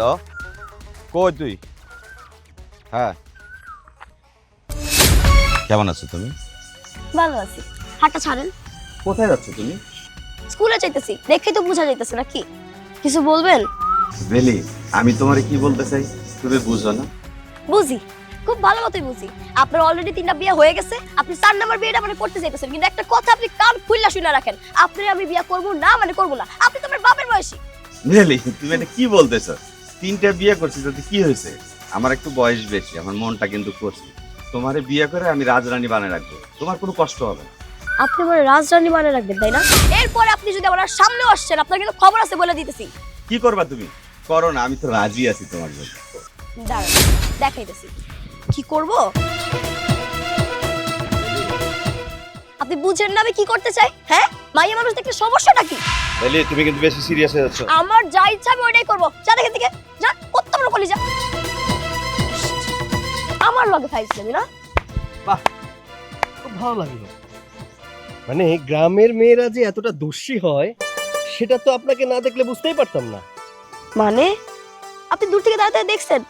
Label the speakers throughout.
Speaker 1: Hello, কই তুই? হ্যাঁ, কেমন আছো তুমি?
Speaker 2: ভালো আছি। হাঁটা ছাড়েন।
Speaker 1: কোথায় যাচ্ছ তুমি?
Speaker 2: স্কুলে যাইতেছি, দেখে তো বোঝা যাইতেছে নাকি? কিছু বলবেন?
Speaker 1: বেলি, আমি তোমারে কি বলতে চাই তুমি বুঝো না?
Speaker 2: বুঝি, খুব ভালো মতোই বুঝি। আপনার অলরেডি 3টা বিয়ে হয়ে গেছে, আপনি 4 নাম্বার বিয়েটা মানে করতে চাইতেছেন, কিন্তু একটা কথা আপনি কান খুললা শুনে রাখেন, আপনি আমি বিয়ে করব না মানে করব না। আপনি তো আমার বাপের বয়সী।
Speaker 1: বেলি, তুমি এটা কি বলতেছ? 3টা বিয়ে করছি যদি কি হয়েছে? আমার একটু বয়স বেশি, আমার মনটা কিন্তু করছি। তোমারে বিয়ে করে আমি রাজরানী বানিয়ে রাখবো, তোমার কোনো কষ্ট হবে না।
Speaker 2: আপনি আমার রাজরানী মানে রাখবেন তাই না? এরপর আপনি যদি আমার সামনেও আসছেন, আপনার কিন্তু খবর আছে বলে দিতেছি।
Speaker 1: কি করবা তুমি? করো না, আমি তো রাজি আছি তোমার জন্য।
Speaker 2: দাঁড়ান, দেখাইতেছি কি করব। আপনি বুঝেন না আমি কি করতে চাই? হ্যাঁ, মাইয়া মানুষ দেখলে সমস্যাটা কি?
Speaker 1: বেলি, তুমি কিন্তু বেশি সিরিয়াস হয়ে যাচ্ছ।
Speaker 2: আমার যা ইচ্ছা আমি ওইটাই করবো। যা দেখে দিকে যা, কত বড় কলিজা। আমার লগে খাইছিলাম না?
Speaker 3: বাহ, খুব ভালো লাগলো। মানে গ্রামের মেয়েরা যে এতটা দোষী হয় সেটা তো আপনাকে না দেখলে বুঝতেই পারতাম না।
Speaker 2: মানে আপনি দূর থেকে দাঁড়াতে দেখছেন?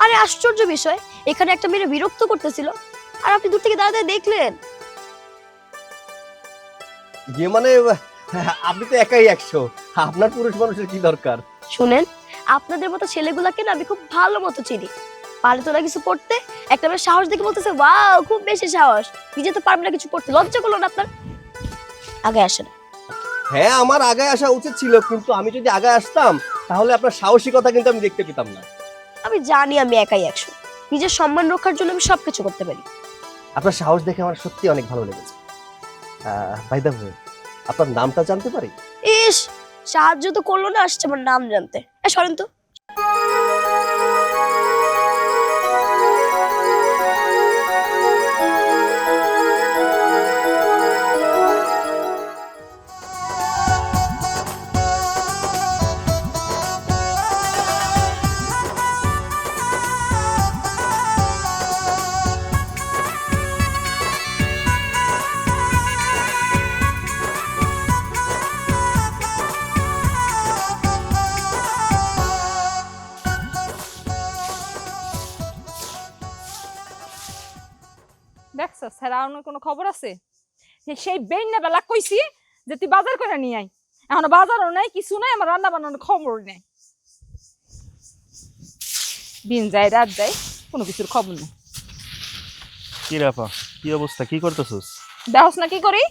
Speaker 2: আরে আশ্চর্য বিষয়, এখানে একটা মেয়ে বিরক্ত করতেছিল আর আপনি দূর থেকে দাঁড়াতে দেখলেন।
Speaker 3: ইয়ে মানে আপনি তো একাই 100, আপনার পুরুষ মানুষের কি দরকার?
Speaker 2: শুনেন, আপনাদের মতো ছেলেগুলাকে না আমি খুব ভালো মতো চিনি। পারে তোরা কিছু করতে, একটা মেয়ে সাহস দেখে বলতেছে ওয়াও খুব বেশি সাহস, নিজে তো পারবে না কিছু করতে, লজ্জা করলো না আপনার? আগে আসেন।
Speaker 3: হ্যাঁ, আমার আগায় আসা উচিত ছিল, কিন্তু আমি যদি আগায় আসতাম তাহলে আপনার সাহসিকতা কিন্তু আমি দেখতে পেতাম না।
Speaker 2: আমি জানি আমি একাই 100, নিজের সম্মান রক্ষার জন্য আমি সবকিছু করতে পারি।
Speaker 3: আপনার সাহস দেখে আমার সত্যি অনেক ভালো লেগেছে। বাই দ্য ওয়ে, আপনার নামটা জানতে পারি?
Speaker 2: ইস, সাহায্য তো করলো না, আসছে আমার নাম জানতে। সরেন তো।
Speaker 4: দেখছ স্যার আর কোনো খবর আছে? সেই বেইনা বেলা কইছি যে তুই বাজার করে নিয়ে আই, এখন বাজারও নাই কিছু নাই, আমার রান্না বান্নার খবর নেই। দিন যায় রাত যায়, কোনো কিছুর খবর নেই।
Speaker 5: কি রাপা, কি অবস্থা, কি করতেছস?
Speaker 4: দেখস না কি করি?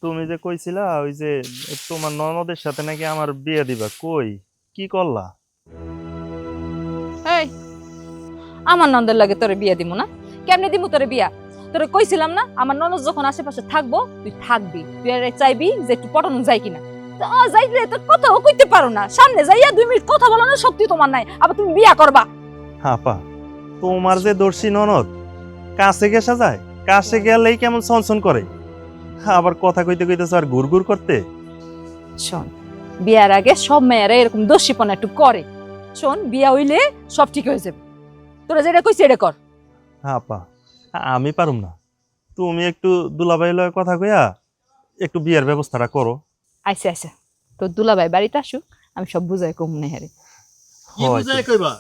Speaker 5: তুমি যে কইছিলা ওই যে তোমার ননদের সাথে নাকি আমার বিয়ে দিবা, কই কি করলা?
Speaker 4: এই আমার নন্দের লাগে তোরে বিয়া দিমু না? কেমনে দিমু তোরে বিয়া? তোরে কইছিলাম না আমার ননদ যখন আশেপাশে থাকবো তুই থাকবি, তুই আর চাইবি যে একটু পটানো যায় কিনা। যাইলে তোর কথাও কইতে পারো না, সামনে যাইয়া 2 মিনিট কথা বলানোর শক্তি তোমার নাই, আবার তুমি বিয়া করবা।
Speaker 5: হাপা, তোমার যে দর্শী ননদ কাছে গেসা যায়, কাছে গেলেই কেমন ছনছন করে, আবার কথা কইতে কইতেছ আর ঘুর ঘুর করতে।
Speaker 4: শোন, বিয়ার আগে সব মেয়েরা এরকম দোষীপনা একটু করে। শোন, বিয়া হইলে সব ঠিক হয়ে যাবে, তোরা যেটা কইছি এটা কর।
Speaker 5: হাপা, আমি পারুম না, তুমি একটু দুলাভাই লয় কথা কইয়া একটু বিয়ের ব্যবস্থাটা করো।
Speaker 4: আইসে আইসে তোর দুলাভাই বাড়িতে আসুক, আমি সব বুঝাই কম না হেরে।
Speaker 3: কি বুঝাই কইবা?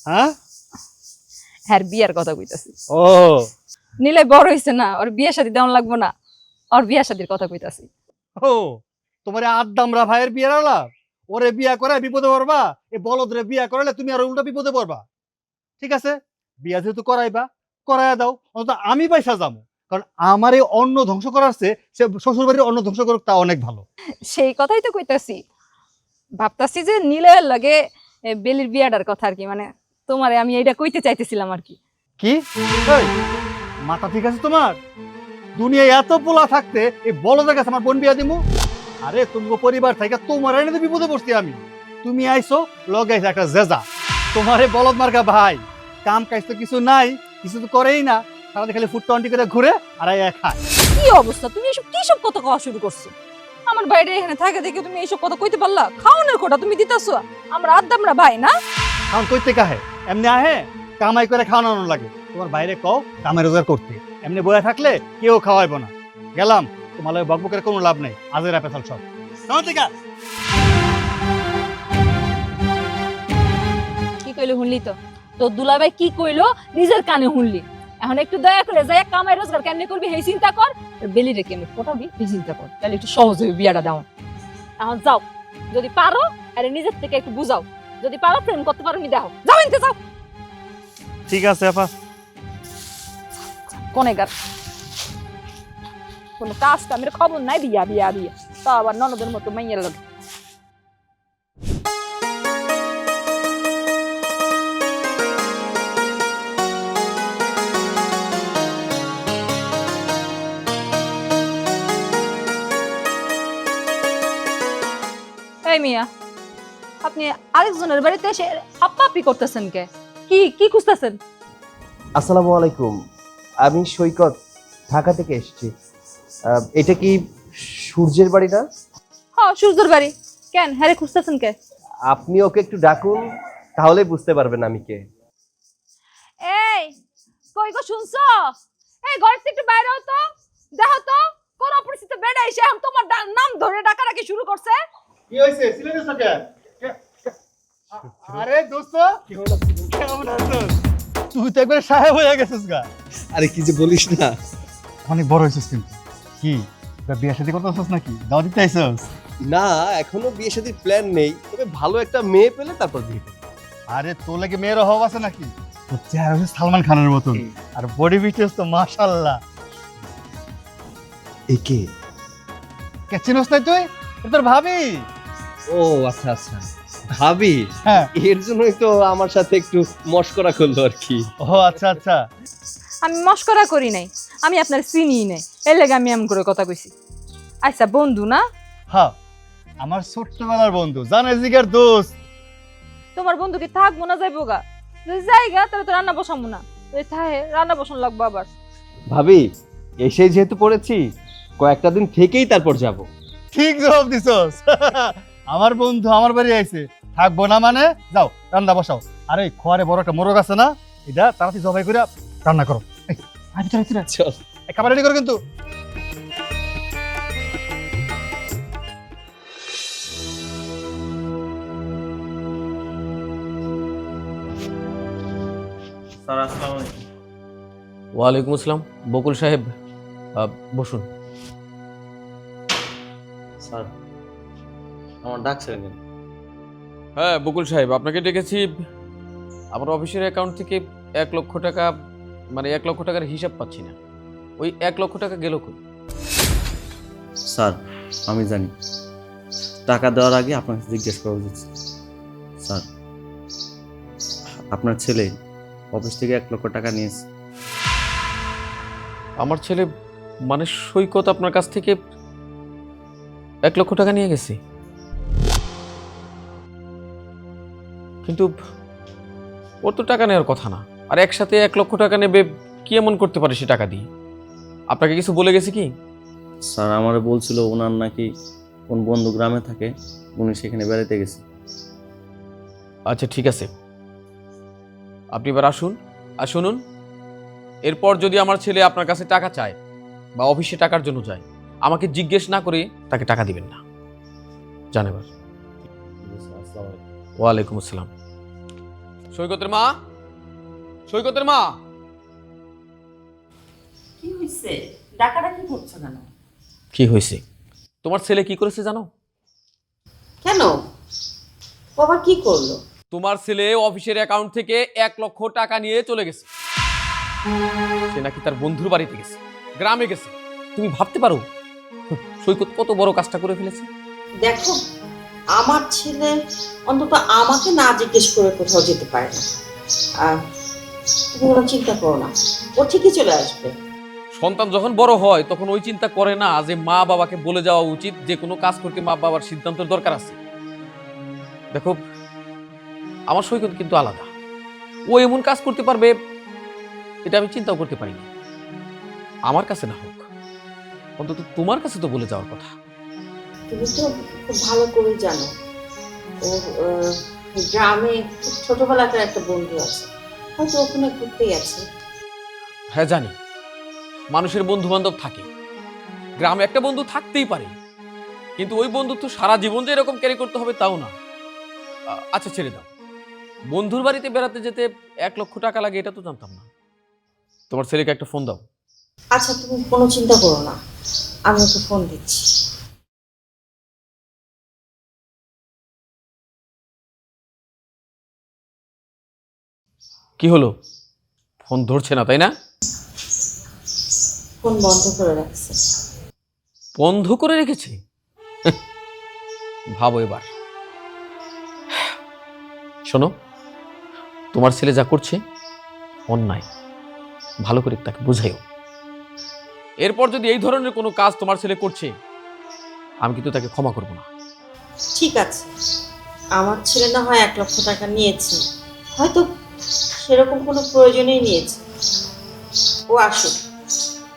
Speaker 3: হ্যাঁ
Speaker 4: হ্যাঁ, বিয়ার কথা কইতাছি।
Speaker 3: ও
Speaker 4: নিলে বড় হইছে না, ওর বিয়া শাদী দেওয়ান লাগবো না, ওর বিয়া শাদীর কথা কইতাছি।
Speaker 3: ও তোমার আদ্দামরা ভাইয়ের বিয়ের আলাপ, ওরে বিয়া করে বিপদে পড়বা, এই বলদরে বিয়া করালে তুমি আর উল্টা বিপদে পড়বা। ঠিক আছে, বিয়া যেহেতু করাইয়া দাও, অন্তত আমি পয়সা যাবো, কারণ আমার এই অন্ন ধ্বংস করার চেয়ে সে শ্বশুর বাড়ির অন্ন ধ্বংস করুক, তা অনেক ভালো।
Speaker 4: সেই কথাই তো কইতাছি, ভাবতাছি যে নিলয়ের লাগে বেলির বিয়াটার কথা আর কি, মানে তোমারে আমি এইটা কইতে চাইতেছিলাম আর কি।
Speaker 3: কি এই, মাথা ঠিক আছে তোমার? দুনিয়ায় এত পোলা থাকতে এই বলদের কাছে আমার বোন বিয়া দিমু? আরে তুমি পরিবার থেকে তোমার এনে তো বিপদে পড়ছি আমি, তুমি আইছো লগে আইছো একটা জেজা, তোমারে বলদ মার্কা ভাই, কাম কাজ তো কিছু নাই, কিছু তো করেই না, সারাদিন খালি ফুট টন্টি করে ঘুরে আর খায়।
Speaker 4: কি অবস্থা, তুমি এসব কি সব কথা কওয়া শুরু করছো? আমার বাইরে এখানে থাকে দেখে তুমি এইসব কথা কইতে পারলা? খাওয়ানোর কথা তুমি দিতাছো, আমরা আদ্দামরা ভাই না?
Speaker 3: কাম কইতে কাহে এমনি আহে, কামাই করে খাওয়ানো লাগে। তোমার বাইরে কও কামে রোজগার করতে, এমনি বয়ে থাকলে কেউ খাওয়াইবো না। গেলাম, তোমার বকবকের কোনো লাভ নেই, আজের অ্যাপেছাল সব।
Speaker 4: কইলে শুনলি তো, তোর দুলাভাই কি কইলো নিজের কানে শুনলি। এখন একটু দয়া করে যাই কামাই রোজগার কেমনে করবি সেই চিন্তা কর, আর বেলি রে কেমনে ফটাবি এই চিন্তা কর, তাহলে একটু সহজ হবে বিয়াটা দাও। এখন যাও, যদি পারো আরে নিজের থেকে একটু বুঝাও, যদি পারো প্রেম করতে পারো নি দেখো, যাও এনতে যাও।
Speaker 5: ঠিক আছে আপা।
Speaker 4: কোনেগার কোনো কাজ কামের খবর নাই, বিয়া বিয়া বিয়া, তা আবার ননদের মতো মাইয়ের লাগে। এই মিয়া, আপনি আরেকজনের বাড়িতে এসে হাপ্পাহাপ্পি করতেছেন কে? কি কি খুঁজতেছেন?
Speaker 6: আসসালামু আলাইকুম, আমি সৈকত ঢাকা থেকে এসেছি। এটা কি সূর্যের বাড়ি না?
Speaker 4: হ্যাঁ সূর্যের বাড়ি। কেন হ্যারে খুঁজতেছেন কে?
Speaker 6: আপনি ওকে একটু ডাকুন, তাহলেই বুঝতে পারবেন আমি কে।
Speaker 4: এই কই গো শুনছো? এই ঘর থেকে একটু বাইরে হও তো, দেখো তো কোন অপরিচিত বেড়া এসে এখন তোমার নাম ধরে ডাকাডাকি শুরু করছে।
Speaker 3: কি হইছে সিলেটের সাথে? আরে দোস্ত কেমন আছিস? তুই তো একবার সাহেব হয়ে গেছিস গা।
Speaker 7: আরে কি যে বলিস না,
Speaker 3: অনেক বড় হয়েছিস কিন্তু। কি বিয়ে শাদী করতেছিস নাকি? দাওয়াত দিতে আইছিস?
Speaker 6: না, এখনো বিয়ে শাদীর প্ল্যান নেই, তবে ভালো একটা মেয়ে পেলে তারপর বিয়ে করব।
Speaker 3: আরে তোর লাগে মেয়ের অভাব আছে নাকি? তোর চেহারা হচ্ছে সালমান খানের মতন, আর বডি ফিটনেস তো মাশাআল্লাহ।
Speaker 6: একে
Speaker 3: কে চিনস নাই তুই? এটা তোর ভাবি।
Speaker 6: ও আচ্ছা আচ্ছা, ভাবি।
Speaker 3: হ্যাঁ।
Speaker 6: এর জন্যই তো আমার সাথে একটু মশকরা করলো আর কি।
Speaker 3: ও আচ্ছা আচ্ছা।
Speaker 4: আমি মস্করা করি নাই, আমি আপনার চিনি নাই, এর লাগে আমি এমন করে কথা কইছি। আচ্ছা বন্ধু না?
Speaker 3: হ্যাঁ, আমার ছোট্টবেলার বন্ধু, জানে জিগার দোস্ত।
Speaker 4: তোমার বন্ধু কি থাকবো না যাইবো গা? যদি যাইগা তাহলে তো রান্না বসাবো না, যদি থাকে রান্না বসান লাগবো আবার।
Speaker 6: ভাবি, এসে যেহেতু পড়েছি, কয়েকটা দিন থেকেই তারপর যাব।
Speaker 3: ঠিক জবাব দিছস। আমার বন্ধু আমার বাড়ি আইছে, থাকবো না মানে? যাও রান্না বসাও। আরে খোয়ারে বড় একটা মোরগ আছে না, এটা তাড়াতাড়ি জবাই করে রান্না করো। এই, আয় ভিতরে ভিতরে।
Speaker 6: চল।
Speaker 3: এই খাবার রেডি করো কিন্তু।
Speaker 5: স্যার আসসালামু আলাইকুম।
Speaker 8: ওয়ালাইকুম আসসালাম। বকুল সাহেব বসুন।
Speaker 7: স্যার আমার ডাকছেন কেন?
Speaker 8: হ্যাঁ বকুল সাহেব, আপনাকে ডেকেছি। আমার অফিসের অ্যাকাউন্ট থেকে 1 লক্ষ টাকা, মানে 1 লক্ষ টাকার হিসাব পাচ্ছি না। ওই 1 লক্ষ টাকা গেল কই?
Speaker 7: স্যার আমি জানি, টাকা দেওয়ার আগে আপনাকে জিজ্ঞেস করা উচিত। স্যার আপনার ছেলে অফিস থেকে 1 লক্ষ টাকা নিয়েছে।
Speaker 8: আমার ছেলে মানে সৈকত আপনার কাছ থেকে 1 লক্ষ টাকা নিয়ে গেছে? কিন্তু ওর তো টাকা নেওয়ার কথা না, আর একসাথে 1 লক্ষ টাকা নেবে, কি এমন করতে পারে সে টাকা দিয়ে? আপনাকে কিছু বলে গেছে কি?
Speaker 7: স্যার আমারে বলছিল ওনার নাকি কোন বন্ধু গ্রামে থাকে, উনি সেখানে বেড়াতে গেছে।
Speaker 8: আচ্ছা ঠিক আছে, আপনি এবার আসুন। আর শুনুন, এরপর যদি আমার ছেলে আপনার কাছে টাকা চায় বা অফিসে টাকার জন্য যায়, আমাকে জিজ্ঞেস না করে তাকে টাকা দিবেন না। জান এবার। ওয়ালাইকুম আসসালাম। সৈকতের মা, সৈকতের মা।
Speaker 9: কি হয়েছে? ডাকাডাকি করছো কেন?
Speaker 8: কি হয়েছে? তোমার ছেলে কি করেছে জানো?
Speaker 9: কেন? বাবা কি করলো?
Speaker 8: তোমার ছেলে অফিসের অ্যাকাউন্ট থেকে 1 লক্ষ টাকা নিয়ে চলে গেছে। সে নাকি তার বন্ধুর বাড়িতে গেছে, গ্রামে গেছে। তুমি ভাবতে পারো সৈকত কত বড় কাজটা করে ফেলেছে?
Speaker 9: দেখো, আমার ছেলে অন্তত আমাকে না জিজ্ঞেস করে কোথাও যেতে পারে না। আর তুমি কোনো চিন্তা করো না, ও ঠিকই চলে আসবে।
Speaker 8: সন্তান যখন বড় হয় তখন ওই চিন্তা করে না যে মা বাবাকে বলে যাওয়া উচিত, যে কোনো কাজ করতে মা বাবার সিদ্ধান্তের দরকার আছে। দেখো, আমার সৈকত কিন্তু আলাদা। ও এমন কাজ করতে পারবে এটা আমি চিন্তাও করতে পারিনি। আমার কাছে না হোক, অন্তত তোমার কাছে তো বলে যাওয়ার কথা।
Speaker 9: তুমি তো খুব ভালো করে জানো ও গ্রামে খুব ছোটবেলাকার একটা বন্ধু আছে, হয়তো ওখানে ঘুরতেই আছে।
Speaker 8: হ্যাঁ জানি, মানুষের বন্ধু বান্ধব থাকে, গ্রামে একটা বন্ধু থাকতেই পারে, কিন্তু ওই বন্ধুত্ব সারা জীবন যে এরকম ক্যারি করতে হবে তাও না। আচ্ছা ছেড়ে দাও, বন্ধুর বাড়িতে বেড়াতে যেতে 1 লক্ষ টাকা লাগে এটা তো জানতাম না। তোমার ছেলেকে একটা ফোন দাও।
Speaker 9: আচ্ছা তুমি কোনো চিন্তা করো না, আমি ওকে ফোন দিচ্ছি।
Speaker 8: কি হলো, ফোন ধরছে না তাই না?
Speaker 9: ফোন বন্ধ করে রাখছে।
Speaker 8: বন্ধ করে রেখেছে? ভাবো এবার। শোনো, তোমার ছেলে যা করছে অন্যায়, ভালো করে তাকে বুঝাইও। এরপর যদি এই ধরনের কোনো কাজ তোমার ছেলে করছে, আমি কিন্তু তাকে ক্ষমা করব না।
Speaker 9: ঠিক আছে, আমার ছেলে না হয় 1 লক্ষ টাকা নিয়েছে, হয়তো সেরকম কোনো প্রয়োজনেই নিয়েছে। ও আসুক,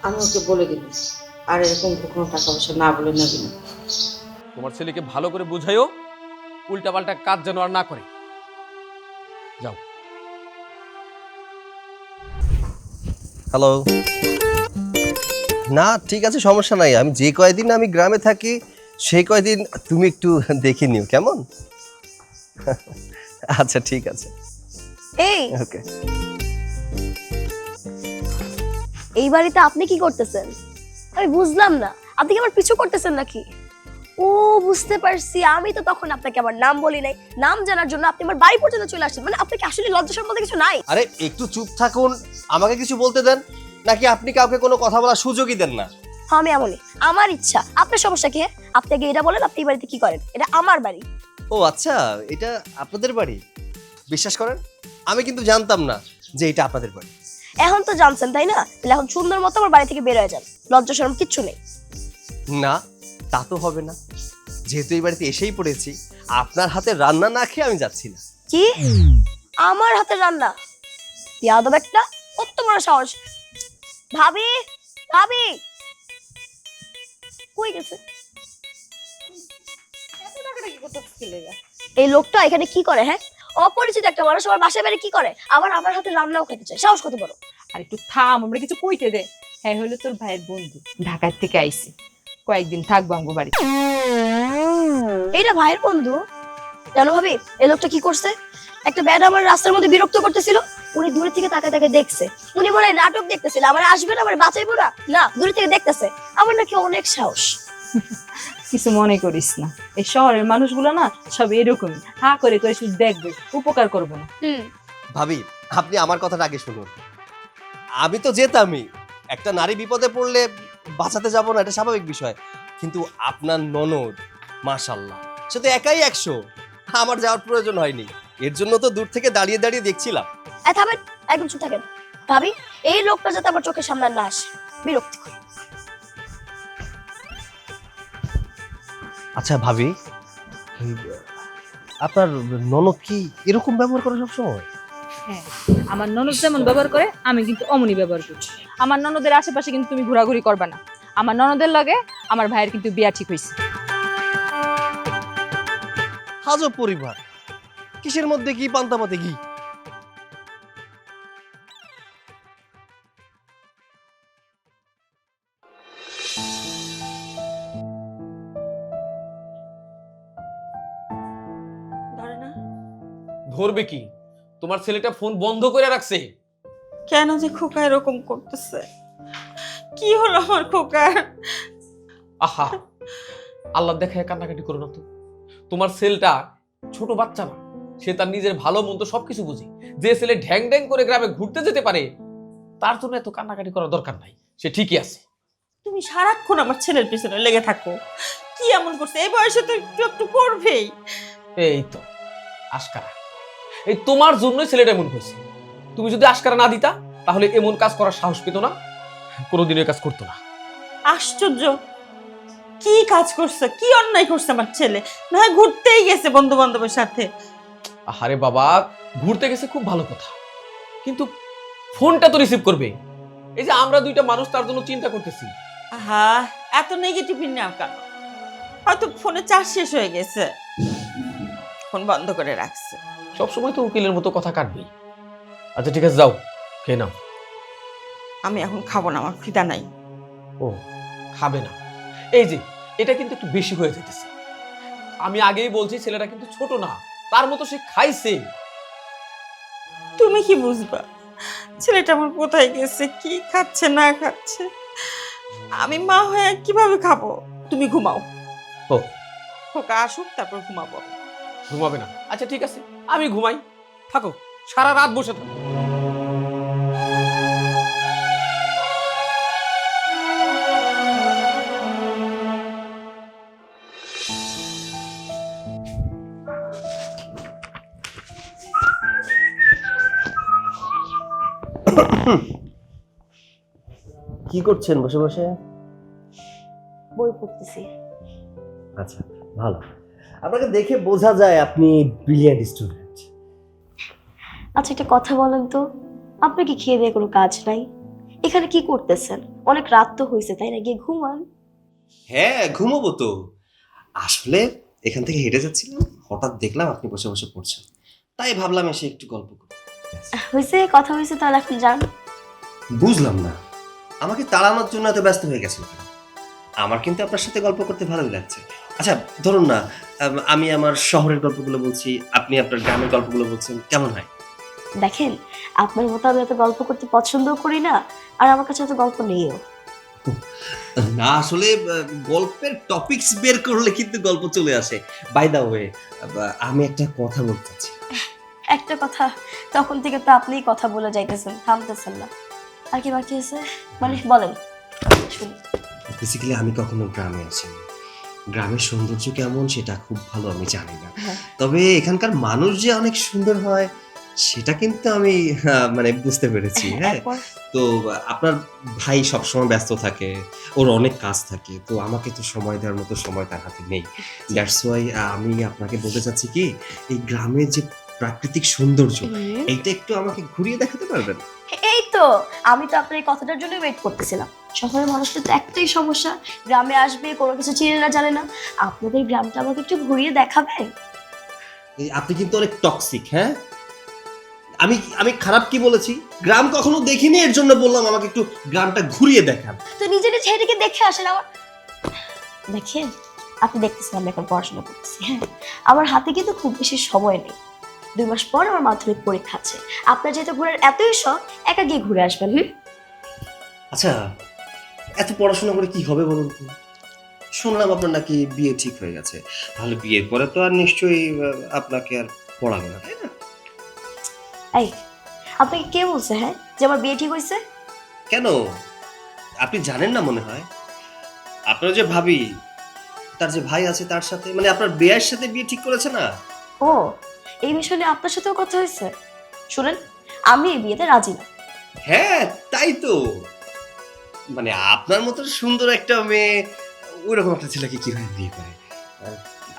Speaker 9: আমি ওকে বলে দিব, আর এরকম কোনো টাকা পয়সা না বলে নেবে না।
Speaker 8: তোমার ছেলেকে ভালো করে বুঝাইও, উল্টাপাল্টা কাজ যেন আর না করে। যাও।
Speaker 6: হ্যালো। না ঠিক আছে, সমস্যা নাই। আমি যে কয়দিন আমি গ্রামে থাকি সেই কয়দিন তুমি একটু দেখে নিও, কেমন? আচ্ছা ঠিক আছে,
Speaker 2: এই
Speaker 6: ওকে।
Speaker 2: এই বাড়িতে আপনি কি করতেছেন? আমি বুঝলাম না, আপনি কি আমার পিছু করতেছেন নাকি? ও বুঝতে পারছি, আমি তো তখন আপনাকে আমার নাম বলি নাই, নাম জানার জন্য আপনি আমার বাড়ি পর্যন্ত চলে আসছেন। মানে আপনাকে আসলে লজ্জা শরম বলতে কিছু নাই?
Speaker 6: আরে একটু চুপ থাকুন, আমাকে কিছু বলতে দেন। নাকি আপনি কাউকে কোনো কথা বলার সুযোগই দেন না?
Speaker 2: আমি এমনই, আমার ইচ্ছা। আপনার সমস্যা কি? আপনি আগে এটা বলেন, আপনি এই বাড়িতে কি করেন? এটা আমার বাড়ি।
Speaker 6: ও আচ্ছা, এটা আপনাদের বাড়ি? বিশ্বাস করেন আমি কিন্তু জানতাম না যে এটা আপনাদের বাড়ি।
Speaker 2: এখন তো জানছেন তাই না? তাহলে এখন সুন্দর মতো আমার বাড়ি থেকে বের হয়ে যান, লজ্জা শরম কিচ্ছু নেই।
Speaker 6: না তা তো হবে না, যেহেতু এই বাড়িতে এসেই পড়েছি, আপনার হাতে রান্না না খেয়ে আমি যাচ্ছি না।
Speaker 2: কি আমার হাতে রান্না? ইয়াদব একটা, কত বড় সাহস! ভাবি, ভাবি কই গেছে? এই লোকটা এখানে কি করে? হ্যাঁ, অপরিচিত একটা মানুষ আমার বাসায় বাড়ি কি করে, আবার আমার হাতে রান্নাও খেতে চায়। সাহস কত বড়!
Speaker 4: আর একটু থাম, আমরা কিছু কইতে দে। হ্যাঁ হলো তোর ভাইয়ের বন্ধু, ঢাকার থেকে আইছে, কয়েকদিন থাকবো আমগো বাড়ি।
Speaker 2: এইটা ভাইয়ের বন্ধু? জানো ভাবি এই লোকটা কি করছে? একটা ব্যাড আমার রাস্তার মধ্যে বিরক্ত করতেছিল, উনি দূরে থেকে তাকায় তাকে দেখছে। উনি মনে হয় নাটক দেখতেছিল, আমার আসবে না, আমার বাঁচাইবো না, না দূরে থেকে দেখতেছে। আমার নাকি অনেক সাহস।
Speaker 4: কিছু মনে করিস না, এই শহরের মানুষগুলো না সব এরকমই, হা করে করে শুধু দেখবে, উপকার করবে না।
Speaker 6: ভাবি আপনি আমার কথাটা আগে শুনুন। আমি তো যেতামই, একটা নারী বিপদে পড়লে বাঁচাতে যাব না, এটা স্বাভাবিক বিষয়। কিন্তু আপনার ননদ মাশাআল্লাহ, সে তো একাই 100, আমার যাওয়ার প্রয়োজন হয়নি। এর জন্য তো দূর থেকে দাঁড়িয়ে দাঁড়িয়ে দেখছিলাম।
Speaker 2: থামেন, একদম চুপ থাকেন। ভাবি এই লোকটা যাতে আমার চোখের সামনে না আসে, বিরক্তি করে।
Speaker 6: আচ্ছা ভাবি, আপনার ননদ কি এরকম ব্যবহার করে সবসময়?
Speaker 4: হ্যাঁ, আমার ননদ যেমন ব্যবহার করে আমি কিন্তু অমনি ব্যবহার করছি। আমার ননদের আশেপাশে কিন্তু তুমি ঘোরাঘুরি করবে না। আমার ননদের লাগে আমার ভাইয়ের কিন্তু বিয়া ঠিক হয়েছে।
Speaker 6: হাজব পরিবার, কিসের মধ্যে কি পান্তাপাতে কি?
Speaker 9: ধরে না?
Speaker 8: ধরবে কি? তোমার ছেলেটা ফোন বন্ধ করে রাখছে।
Speaker 9: কেন যে খোকা এরকম করতেছে? কি হলো আমার খোকার?
Speaker 8: আহা, আল্লাহ দেখায় কান্নাকাটি করো না তো। তোমার ছেলেটা ছোট বাচ্চা না, সে তার নিজের ভালো মন্দ সবকিছু বুঝে। যে ছেলে ঢ্যাং ঢ্যাং করে গ্রামে ঘুরতে যেতে পারে, তার জন্য এত কান্নাকাটি করার দরকার নাই। সে ঠিকই আছে।
Speaker 9: তুমি সারাক্ষণ আমার ছেলের পিছনে লেগে থাকো। কি এমন করছে? এই বয়সে তো একটু একটু করবেই।
Speaker 8: এই তো আশকারা, এই তোমার জন্যই ছেলেটা এমন হয়েছে। তুমি যদি আশকারা না দিতা, তাহলে এমন কাজ করার সাহস পেত না, কোনোদিনও এই কাজ করতো না।
Speaker 9: আশ্চর্য, কি কাজ করছে, কি অন্যায় করছে আমার ছেলে? না হয় ঘুরতেই গেছে বন্ধু বান্ধবের সাথে।
Speaker 8: আরে বাবা, ঘুরতে গেছে খুব ভালো কথা, কিন্তু ফোনটা তো রিসিভ করবে। এই যে আমরা দুইটা মানুষ, তার জন্য চিন্তা করতেছি।
Speaker 9: আহা, এত নেগেটিভ না কেন? হয়তো ফোনে চার্জ শেষ হয়ে গেছে, ফোন বন্ধ করে রাখছে।
Speaker 8: সবসময় তো উকিলের মতো কথা কাটবেই। আচ্ছা ঠিক আছে, যাও খেয়ে নাও।
Speaker 9: আমি এখন খাবো না, আমার খিদা নাই।
Speaker 8: ও, খাবে না? এই যে এটা কিন্তু একটু বেশি হয়ে যেতেছে। আমি আগেই বলছি ছেলেটা কিন্তু ছোট না, তার মতো সে খাইছে।
Speaker 9: তুমি কি বুঝবা ছেলেটা আমার কোথায় গেছে, কি খাচ্ছে না খাচ্ছে? আমি মা হয়ে কিভাবে খাবো? তুমি ঘুমাও।
Speaker 8: ও।
Speaker 9: খোকা আসুক তারপর ঘুমাবো।
Speaker 8: ঘুমাবে না? আচ্ছা ঠিক আছে, আমি ঘুমাই। থাকো, সারা রাত বসে থাকো।
Speaker 6: কি করছেন বসে বসে?
Speaker 2: বই পড়তেছি।
Speaker 6: আচ্ছা, ভালো। আপনাকে দেখে বোঝা যায় আপনি ব্রিলিয়ান্ট স্টুডেন্ট।
Speaker 2: আচ্ছা একটা কথা বলেন তো, আপনার কি খেয়ে দিয়ে কোনো কাজ নাই? এখানে কি করতেছেন? অনেক রাত তো হয়েছে, তাই না? গিয়ে ঘুমান।
Speaker 6: হ্যাঁ, ঘুমাবো তো। আসলে এখান থেকে হেঁটে যাচ্ছিলাম, হঠাৎ দেখলাম আপনি বসে বসে পড়ছেন, তাই ভাবলাম এসে একটু গল্প করি।
Speaker 2: হয়েছে, কথা হয়েছে, তাহলে এখন যান।
Speaker 6: বুঝলাম না, আমাকে তাড়ানোর জন্য এত ব্যস্ত হয়ে গেছেন কেন? আমার কিন্তু আপনার সাথে গল্প করতে ভালোই লাগছে। আচ্ছা ধরুন না, আমি আমার শহরের গল্পগুলো বলছি, আপনি আপনার গ্রামের গল্পগুলো বলছেন, কেমন হয়?
Speaker 2: দেখেন, আপনার মতো আমি এত গল্প করতে পছন্দও করি না, আর আমার কাছে এত গল্প নেইও।
Speaker 6: না আসলে গল্পের টপিকস বের করলে কিন্তু গল্প চলে আসে। বাই দা ওয়ে, আমি একটা কথা বলতে চাচ্ছি।
Speaker 2: একটা কথা, তখন থেকে তো আপনিই কথা বলে যাইতেছেন, থামতেছেন না। আর কি বাকি আছে মানে বলেন, শুনি।
Speaker 6: বেসিক্যালি আমি কখনো গ্রামে আসিনি, গ্রামের সৌন্দর্য কেমন সেটা খুব ভালো আমি জানি না।
Speaker 2: হ্যাঁ।
Speaker 6: তবে এখানকার মানুষ যে অনেক সুন্দর হয় সেটা কিন্তু আমি মানে বুঝতে পেরেছি। হ্যাঁ,
Speaker 2: এরপর
Speaker 6: তো আপনার ভাই সবসময় ব্যস্ত থাকে, ওর অনেক কাজ থাকে, তো আমাকে তো সময় দেওয়ার মতো সময় তার হাতে নেই। দ্যাটস ওয়াই আমি আপনাকে বলতে চাচ্ছি কি, এই গ্রামের যে প্রাকৃতিক সৌন্দর্য এইটা একটু আমাকে ঘুরিয়ে দেখাতে পারবেন?
Speaker 2: এই তো, আমি তো আপনার এই কথাটার জন্য ওয়েট করতেছিলাম। শহরের মানুষদের তো একটাই সমস্যা, গ্রামে আসবে কোনো কিছু চিনে না জানে না। আপনাদের গ্রামটা আমাকে একটু ঘুরিয়ে দেখাবেন?
Speaker 6: আপনি কিন্তু অনেক টক্সিক। হ্যাঁ, আমি আমি খারাপ কি বলেছি? গ্রাম কখনো দেখিনি, এর জন্য বললাম আমাকে একটু গ্রামটা ঘুরিয়ে দেখান।
Speaker 2: তো নিজের ছেলেকে দেখে আসেন। আমার দেখেন, আপনি দেখতেছেন আমি এখন পড়াশোনা করতেছি। হ্যাঁ, আমার হাতে কিন্তু খুব বেশি সময় নেই। 2 মাস পর আমার মাধ্যমিক পরীক্ষা আছে। আপনার যেহেতু ঘোরার এতই শখ, একা গিয়ে ঘুরে আসবেন।
Speaker 6: আচ্ছা, এত পড়াশোনা করে কি হবে বলুন তো? শুনলাম আপনার নাকি বিয়ে ঠিক হয়ে গেছে, তাহলে বিয়ের পরে তো আর নিশ্চয়ই আপনাকে আর পড়াবে না, তাই না?
Speaker 2: এই, আপনাকে কে বলছে হ্যাঁ যে আমার বিয়ে ঠিক হয়েছে?
Speaker 6: কেন, আপনি জানেন না মনে হয়? আপনার যে ভাবি, তার যে ভাই আছে তার সাথে, মানে আপনার বিয়ের সাথে বিয়ে ঠিক করেছে না?
Speaker 2: ও, এই বিষয় নিয়ে আপনার সাথেও কথা হয়েছে? শুনেন, আমি এই বিয়েতে রাজি না।
Speaker 6: হ্যাঁ তাই তো, মানে আপনার মতো সুন্দর একটা মেয়ে ওইরকম একটা ছেলেকে কিভাবে বিয়ে করে?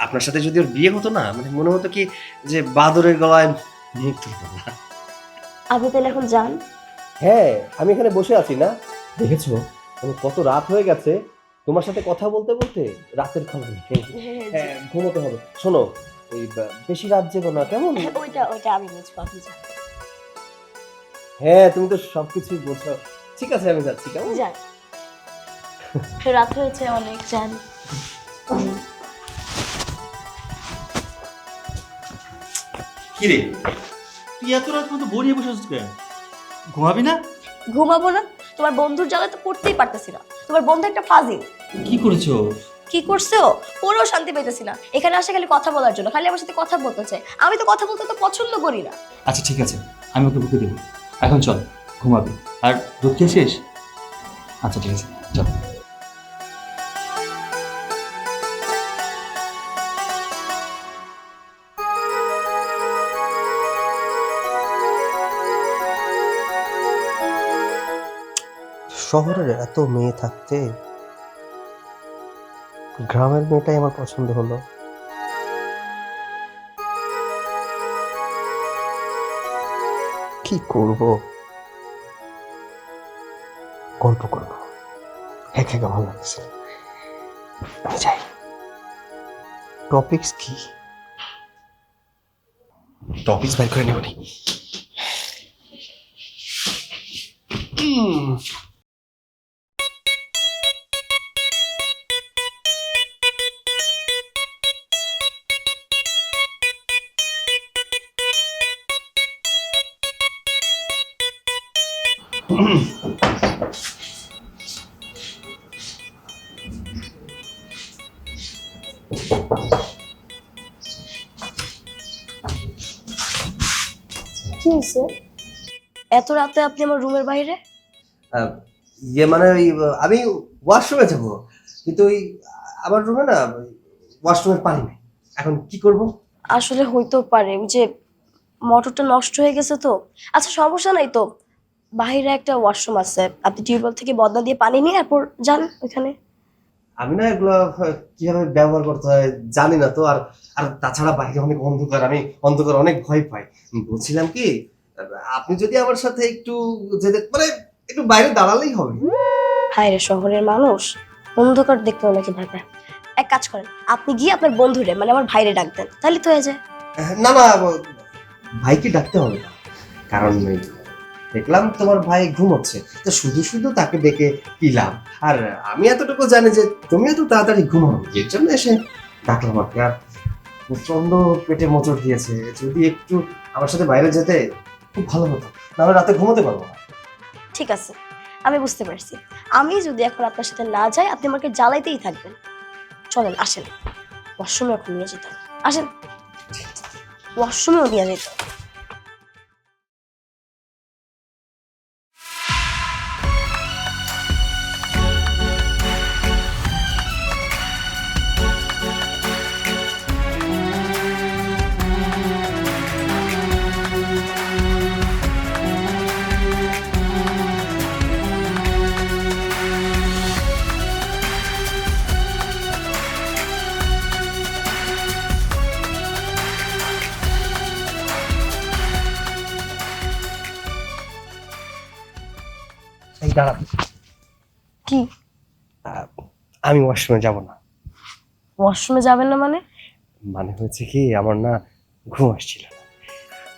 Speaker 6: আপনার সাথে যদি ওর বিয়ে হতো না, মানে মনে হতো কি যে বাদরের গলায় মুক্ত গলা।
Speaker 2: আপনি তাহলে এখন যান।
Speaker 6: হ্যাঁ, আমি এখানে বসে আছি না, দেখেছো মানে কত রাত হয়ে গেছে, তোমার সাথে কথা বলতে বলতে রাতের খবর নেই। হ্যাঁ, ঘুমোতে হবে। শোনো, ওই বেশি রাত জেগো না, কেমন?
Speaker 2: ওইটা আমি বুঝবো, আপনি যান।
Speaker 6: হ্যাঁ, তুমি তো সবকিছুই বোঝো। ঠিক আছে, আমি যাচ্ছি, কেমন?
Speaker 2: যান, রাত হয়েছে অনেক, যান।
Speaker 3: কি রে, তুই এত রাত পর্যন্ত বই নিয়ে বসে আছিস কেন? ঘুমাবি না?
Speaker 2: ঘুমাবো না? তোমার বন্ধুর জ্বালা তো পড়তেই পারতেছি না। তোমার বন্ধু একটা ফাজিল।
Speaker 3: কি করেছো?
Speaker 2: কি করছে ও? পড়েও শান্তি পাইতেছি না। এখানে আসে খালি কথা বলার জন্য, খালি আমার সাথে কথা বলতে চায়। আমি তো কথা বলতে তো পছন্দ করি না।
Speaker 10: আচ্ছা ঠিক আছে, আমি ওকে বুকে দেবো। এখন চল, ঘুমাবি। আর দুধ খেয়েছিস? আচ্ছা ঠিক আছে, চল।
Speaker 6: শহরের এত মেয়ে থাকতে গ্রামের মেয়েটাই আমার পছন্দ হলো। কি করব? গল্প করব, একা একা ভালো লাগছে। আমি যাই। টপিকস কি? টপিকস বের করে নেব নি।
Speaker 2: কি হয়েছে? এত রাতে আপনি আমার রুমের বাইরে?
Speaker 6: ইয়ে মানে ওই আমি ওয়াশরুমে যাবো, কিন্তু ওই আমার রুমে না ওয়াশরুমের পানি নেই, এখন কি করব?
Speaker 2: আসলে হইতেও পারে, ওই যে মোটরটা নষ্ট হয়ে গেছে তো। আচ্ছা সমস্যা নাই তো, বাইরে একটা ওয়াশরুম আছে, আপনি টিউবওয়েল থেকে বদনা দিয়ে পানি নিয়ে এরপর যান ওইখানে।
Speaker 6: আমি না এগুলো কিভাবে ব্যবহার করতে হয় জানি না তো, আর আর তাছাড়া বাইরে অনেক অন্ধকার, আমি অন্ধকার অনেক ভয় পাই। বলছিলাম কি, আপনি যদি আমার সাথে একটু যেতে মানে একটু বাইরে দাঁড়ালেই হবে।
Speaker 2: হায়রে শহরের মানুষ অন্ধকার দেখতেও নাকি ভয় পায়। এক কাজ করেন, আপনি গিয়ে আপনার বন্ধুরে মানে আমার ভাইরে ডাক দেন, তাহলে তো হয়ে যায়।
Speaker 6: না না, ভাইকে ডাকতে হবে না, কারণ ওই দেখলাম তোমার ভাই ঘুমোচ্ছে, তো শুধু শুধু তাকে ডেকে কি লাভ? আর আমি এতটুকু জানি যে তুমি এত তাড়াতাড়ি ঘুমাও, এর জন্য এসে ডাকলাম আর কি। আর প্রচন্ড পেটে মোচড় দিয়েছে, যদি একটু আমার সাথে বাইরে যেতে খুব ভালো হতো, নাহলে রাতে ঘুমোতে পারবো না।
Speaker 2: ঠিক আছে, আমি বুঝতে পারছি। আমি যদি এখন আপনার সাথে না যাই, আপনি আমাকে জ্বালাইতেই থাকবেন। চলেন আসেন, ওয়াশরুমে এখন নিয়ে যেতে হবে। আসেন, ওয়াশরুমেও নিয়ে যেতে হবে।
Speaker 6: এই দাঁড়ান,
Speaker 2: কি?
Speaker 6: আমি ওয়াশরুমে যাব না।
Speaker 2: ওয়াশরুমে যাবেন না মানে?
Speaker 6: মানে হয়েছে কি, আমার না ঘুম আসছিল না,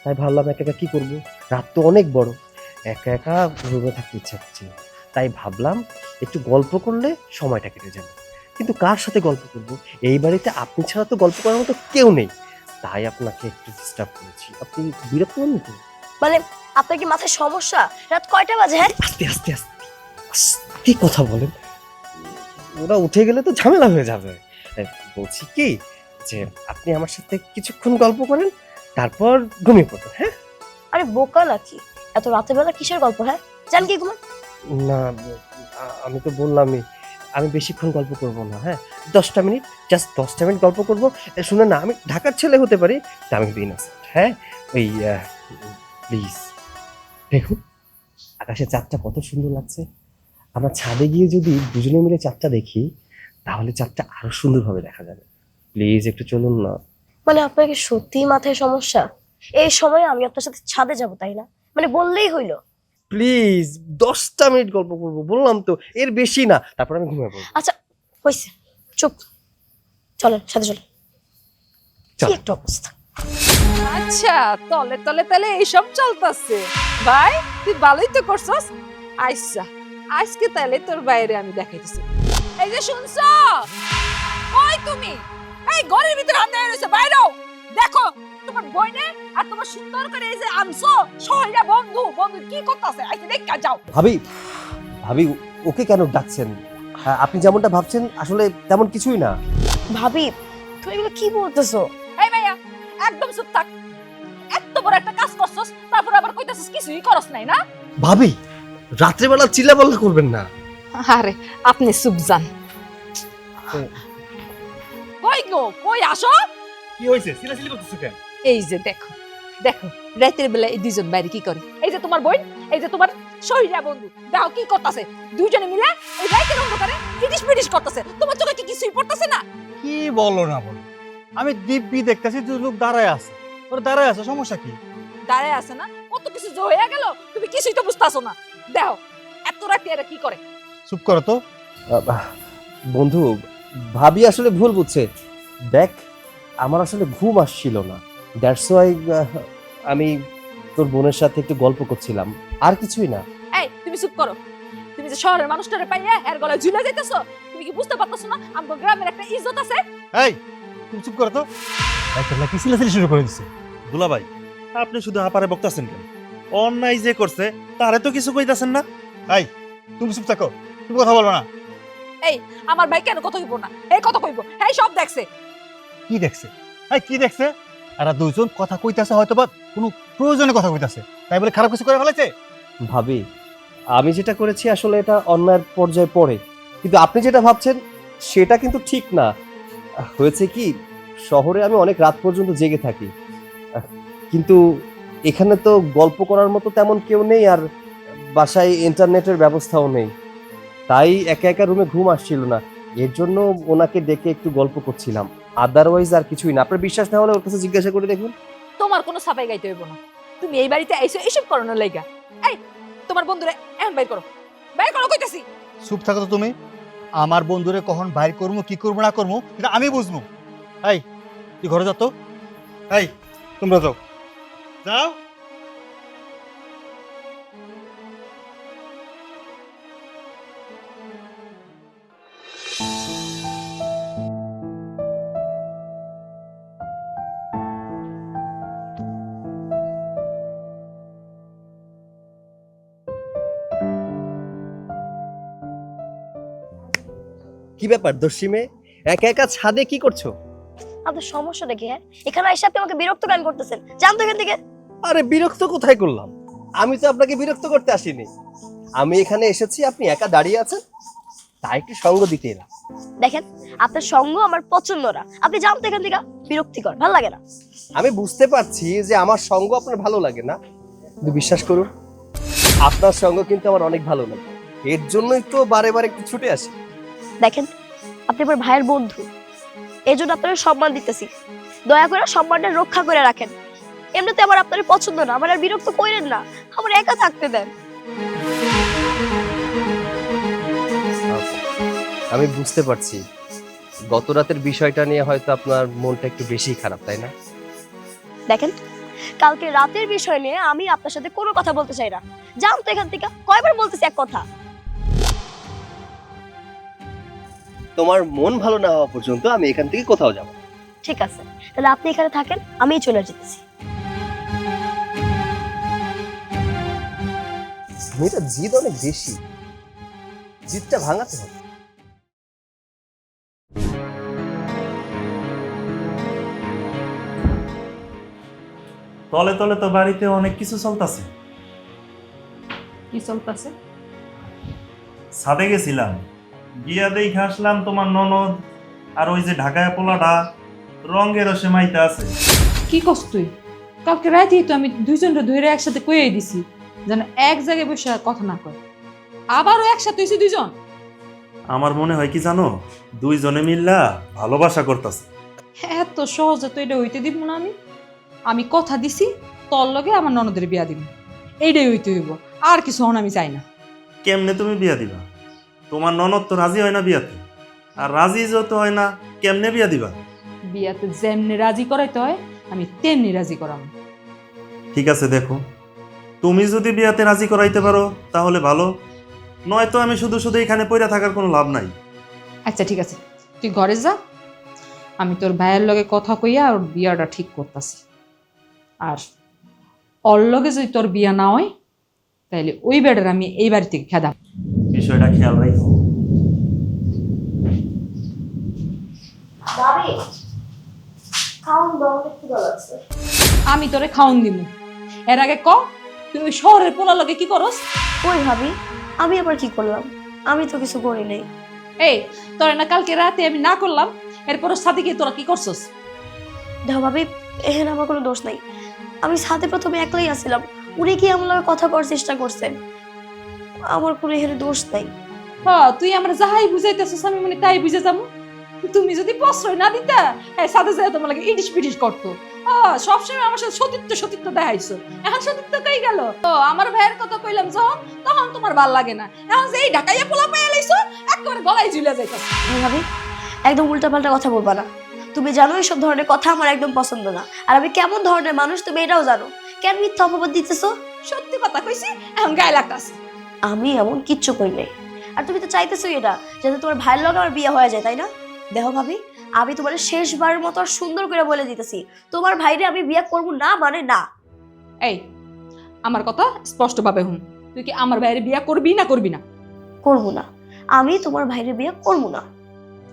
Speaker 6: তাই ভাবলাম একা একা কি করবো, রাত তো অনেক বড়, একা একা রুমে থাকতে ইচ্ছা করছে, তাই ভাবলাম একটু গল্প করলে সময়টা কেটে যাবে। কিন্তু কার সাথে গল্প করব? এই বাড়িতে আপনি ছাড়া তো গল্প করার মতো কেউ নেই, তাই আপনাকে একটু ডিস্টার্ব করেছি। আপনি বিরক্ত হন তো?
Speaker 2: মানে আপনার কি মাথায় সমস্যা? রাত কয়টা বাজে? হ্যাঁ,
Speaker 6: আস্তে আস্তে আস্তে আস্তে কথা বলেন, ওরা উঠে গেলে তো ঝামেলা হয়ে যাবে। বলছি কি যে আপনি আমার সাথে কিছুক্ষণ গল্প করেন, তারপর ঘুমিয়ে পড়বেন। হ্যাঁ?
Speaker 2: আরে বোকা নাকি, এত রাতের বেলা কিসের গল্প? হ্যাঁ জান কি ঘুমান।
Speaker 6: না, আমি তো বললামই আমি বেশিক্ষণ গল্প করব না। হ্যাঁ, 10টা মিনিট, জাস্ট 10টা মিনিট গল্প করব। শুনে না, আমি ঢাকার ছেলে হতে পারি, তা আমি দিন আছে। হ্যাঁ, ওই প্লিজ দেখুন আকাশে চাঁদটা কত সুন্দর লাগছে। আমরা ছাদে গিয়ে যদি দুজনে মিলে চাঁদটা দেখি, তাহলে চাঁদটা আরো সুন্দরভাবে দেখা যাবে। প্লিজ একটু চলুন না।
Speaker 2: মানে আপনার কি সত্যিই মাথায় সমস্যা? এই সময় আমি আপনার সাথে ছাদে যাব, তাই না? মানে বললেই হইলো।
Speaker 6: প্লিজ 10টা মিনিট গল্প করবো বললাম তো, এর বেশি না, তারপর আমি ঘুমিয়ে পড়বো।
Speaker 2: আচ্ছা হইছে, চুপ, চলেন সাথে চলেন। কি একটা অবস্থা।
Speaker 4: আচ্ছা, তলে তলে তাহলে এইসব চলতেছে। ভাই তুই ভালোই তো করছস। আচ্ছা, আজকে তাহলে তোর বাইরে আমি দেখাইতেছি। এই যে শুনছো, ওই তুমি এই ঘরের ভিতরে আন্দায় রয়েছে, বাইরেও দেখো তোমার বইনে আর তোমার সুন্দর করে এই যে আনছো সহইরা বন্ধু বন্ধু কি করতেছে, আইতে দেখা যাও।
Speaker 6: ভাবি, ভাবি ওকে কেন ডাকছেন? আপনি যেমনটা ভাবছেন আসলে তেমন কিছুই না।
Speaker 2: ভাবি তুমি এগুলো কি বলতেছো?
Speaker 4: এই ভাইয়া একদম চুপ থাক। এত বড় একটা কাজ করছস, তারপর আবার কইতাছিস কিছুই করস নাই না?
Speaker 6: ভাবি রাত্রেবেলা চিল্লাপাল্লা করবেন না।
Speaker 4: আরে আপনি চুপ যান। কই গো, কই আসো।
Speaker 3: কি হয়েছে? সিলাসিলি করতেছো কেন?
Speaker 4: এই যে দেখো দেখো রাতের বেলা এই দুইজন বাইরে কি করে। এই যে তোমার বোন, এই যে তোমার শহীরা বন্ধু, দেখো কি করতেছে। দুইজনে মিলে এই রাতের অন্ধকারে পিটিশ পিটিশ করতেছে। তোমার চোখে কি কিছুই পড়তেছে না?
Speaker 3: কি বলো না বলো, আমি দিব্যি দেখতেছি দুই লোক দাঁড়ায় আছে। ওরা দাঁড়ায় আছে, সমস্যা কি?
Speaker 4: দাঁড়ায় আছে না, কত কিছু যে হয়ে গেল, তুমি কিছুই তো বুঝতাছো না। দেখো এত রাতে এরা কি করে।
Speaker 3: চুপ করো তো।
Speaker 6: বন্ধু, ভাবি আসলে ভুল বুঝছে। দেখ, আমার আসলে ঘুম আসছিল না, দ্যাটস ওয়াই আমি তোর বোনের সাথে একটু গল্প করছিলাম, আর কিছুই না।
Speaker 4: এই তুমি চুপ করো। তুমি যে শহরের মানুষটারে পাইয়া এর গলায় ঝুলে যাইতেছো, তুমি কি বুঝতে পারতেছো না আমগো গ্রামের একটা ইজ্জত আছে?
Speaker 3: এই তুমি চুপ করো তো। একটা কি সিলাসিলি শুরু করে দিছে।
Speaker 5: দুলা ভাই, আপনি শুধু আপারে বকতাছেন কেন? অন্যায় যে করছে তারে তো কিছু কইতাছেন না।
Speaker 3: এই তুমি চুপ থাকো, তুমি কথা বলবো না।
Speaker 4: আমার ভাই কেন কথা কইব না? এই কথা কইব, এই সব দেখছে।
Speaker 3: কি দেখছে? এই কি দেখছে? আর দুইজন কথা কইতাছে, হয়তো বা কোনো প্রয়োজনে কথা কইতাছে, তাই বলে খারাপ কিছু করে ফেলেছে?
Speaker 6: ভাবি, আমি যেটা করেছি আসলে এটা অন্যায়ের পর্যায়ে পড়ে, কিন্তু আপনি যেটা ভাবছেন সেটা কিন্তু ঠিক না। হয়েছে কি, শহরে আমি অনেক রাত পর্যন্ত জেগে থাকি, কিন্তু এখানে তো গল্প করার মতো তেমন কেউ নেই, আর বাসায় ইন্টারনেটের ব্যবস্থাও নেই, তাই একা একা রুমে ঘুম আসছিল না, এর জন্য ওনাকে ডেকে একটু গল্প করছিলাম, আদারওয়াইজ আর কিছুই না। আপনার বিশ্বাস না হলে ওর কাছে জিজ্ঞাসা করে দেখুন।
Speaker 4: তোমার কোনো সাফাই গাইতে হইব না, তুমি এই বাড়িতে আইছো এইসব করানোর লাইগা। এই তোমার বন্ধুরে এখন বাইর করো, বাইর করো কইতাছি।
Speaker 3: চুপ থাকো তো তুমি। আমার বন্ধুরে কখন বাইর করবো, কি করবো না করবো এটা আমি বুঝবো। এই তুই ঘরে যা তো। এই তোমরা যাও, যাও।
Speaker 6: কি ব্যাপার দর্শিমে, একা একা ছাদে কি করছো?
Speaker 2: আপনার সমস্যাটা কি? হ্যাঁ, এখানে এসে আপনি আমাকে বিরক্ত কেন করতেছেন? জান তো এখান থেকে।
Speaker 6: আরে বিরক্ত কোথায় করলাম? আমি তো আপনাকে বিরক্ত করতে আসিনি, আমি এখানে এসেছি আপনি একা দাঁড়িয়ে আছেন তাই একটু সঙ্গ দিতে এলাম।
Speaker 2: দেখেন, আপনার সঙ্গ আমার পছন্দ না, আপনি জান তো এখান থেকে। বিরক্তিকর, ভালো লাগে না।
Speaker 6: আমি বুঝতে পারছি যে আমার সঙ্গ আপনার ভালো লাগে না, কিন্তু বিশ্বাস করুন আপনার সঙ্গ কিন্তু আমার অনেক ভালো লাগে, এর জন্যই তো বারে বারে একটু ছুটে আসি।
Speaker 2: দেখেন, আপনি আমার ভাইয়ের বন্ধু, এই জন্য আপনার সম্মান দিতেছি। দয়া করে সম্মানটা রক্ষা করে রাখেন। এমনিতে আমার আপনার পছন্দ না, আমার আর বিরক্ত করেন না, আমার একা থাকতে দেন।
Speaker 6: আমি বুঝতে পারছি গত রাতের বিষয়টা নিয়ে হয়তো আপনার মনটা একটু বেশি খারাপ, তাই না?
Speaker 2: দেখেন, কালকে রাতের বিষয় নিয়ে আমি আপনার সাথে কোনো কথা বলতে চাই না। যান তো এখান থেকে। কয়বার বলতেছি এক কথা?
Speaker 6: তোমার মন ভালো না হওয়া পর্যন্ত আমি এখান থেকে কোথাও যাব না।
Speaker 2: ঠিক আছে, তাহলে আপনি এখানে থাকেন, আমি চলে যেতেছি।
Speaker 6: মেয়েটা জিদ অনেক বেশি, জিদটা ভাঙাতে হবে।
Speaker 5: তলে তলে তো বাড়িতে অনেক কিছু চলতেছে।
Speaker 4: কি চলতেছে?
Speaker 5: ছাদে গেছিলাম, গিয়া দেখে আসলাম তোমার ননদ আর ওই যে ঢাকায় পোলাটা রঙের রসে মাইতে আছে।
Speaker 4: কি করছ তুই? কালকে রাতেই তো আমি দুইজনরে ধরে একসাথে কইয়াই দিছি যেন এক জায়গায় বসে কথা না কয়, আবারও একসাথে হইছে দুইজন।
Speaker 5: আমার মনে হয় কি জানো, দুইজনে মিল্লা ভালোবাসা করতেছে।
Speaker 4: এত সহজে তো এটা হইতে দিব না। আমি কথা দিছি তোর লগে আমার ননদের বিয়া দিব, এইটাই হইতে হইব, আর কিছু হন আমি চাই না।
Speaker 5: কেমনে তুমি বিয়া দিবা? তোমার ননদ তো রাজি হয় না বিয়াতে, আর রাজি যত হয় না কেমনে বিয়া দিবা?
Speaker 4: বিয়াতে যেমনি রাজি করাইতে হয় আমি তেমনি রাজি করাম।
Speaker 5: ঠিক আছে, দেখো তুমি যদি বিয়াতে রাজি করাইতে পারো তাহলে ভালো, নয়তো আমি শুধু শুধু এখানে পইরা থাকার কোনো লাভ নাই।
Speaker 4: আচ্ছা ঠিক আছে, তুই ঘরে যা, আমি তোর ভাইয়ের লগে কথা কইয়া ওর বিয়াটা ঠিক করতেছি। আর ওর লগে যদি তোর বিয়া না হয় তাইলে ওই বেড়ার আমি এই বাড়ি থেকে খেদাম।
Speaker 5: বিষয়টা খেয়াল রাখো।
Speaker 4: আমি তোরে খাওন দিমু, এর আগে ক তুই ওই শহরের পোলার লগে কি করস?
Speaker 2: ওই ভাবি, আমি আবার কি করলাম? আমি তো কিছু করি নাই।
Speaker 4: এই তোরে না কালকে রাতে আমি না করলাম, এরপর সাথে গিয়ে তোরা কি করছস?
Speaker 2: দেখো ভাবি, এখানে আমার কোনো দোষ নাই। আমি সাথে প্রথমে একলাই আসছিলাম, উনি কি আমার লগে কথা করার চেষ্টা করছেন, আমার কোনো এখানে দোষ নাই।
Speaker 4: হ্যাঁ, তুই আমার যাহাই বুঝাইতেছস আমি মনে তাই বুঝে যাবো। তুমি যদি প্রশ্রয় না দিতা, হ্যাঁ সাথে সাথে তোমার লাগে ইডিশ পিডিশ করতো। সবসময় আমার সাথে সতীত্ব দেখাইছো, এখন সতীত্ব কই গেল? তো আমার ভাইয়ের কথা কইলাম যখন, তখন তোমার ভাল লাগে না, এখন যে এই ঢাকাইয়া পোলা পাইয়া লাইছো একেবারে গলায় ঝুলে যাইতাছে।
Speaker 2: ভাবি, একদম উল্টাপাল্টা কথা বলবা না। তুমি জানো এইসব ধরনের কথা আমার একদম পছন্দ না, আর আমি কেমন ধরনের মানুষ তুমি এটাও জানো। কেন মিথ্যা অপবাদ দিতেছো?
Speaker 4: সত্যি কথা কইছি, এখন গায়ে লাগতাছে।
Speaker 2: আমি এমন কিচ্ছু করি নাই, আর তুমি তো চাইতেছো এটা যাতে তোমার ভাইয়ের লগে আমার বিয়ে হয়ে যায়, তাই না? দেখো ভাবি, আমি তোমার শেষবারের মতো আর সুন্দর করে বলে দিতেছি, তোমার ভাইরে আমি বিয়ে করবো না মানে না।
Speaker 4: এই আমার কথা স্পষ্টভাবে হুন, তুই কি আমার বাইরে বিয়া করবি না করবি না?
Speaker 2: করবো না, আমি তোমার ভাইয়ের বিয়ে করবো না।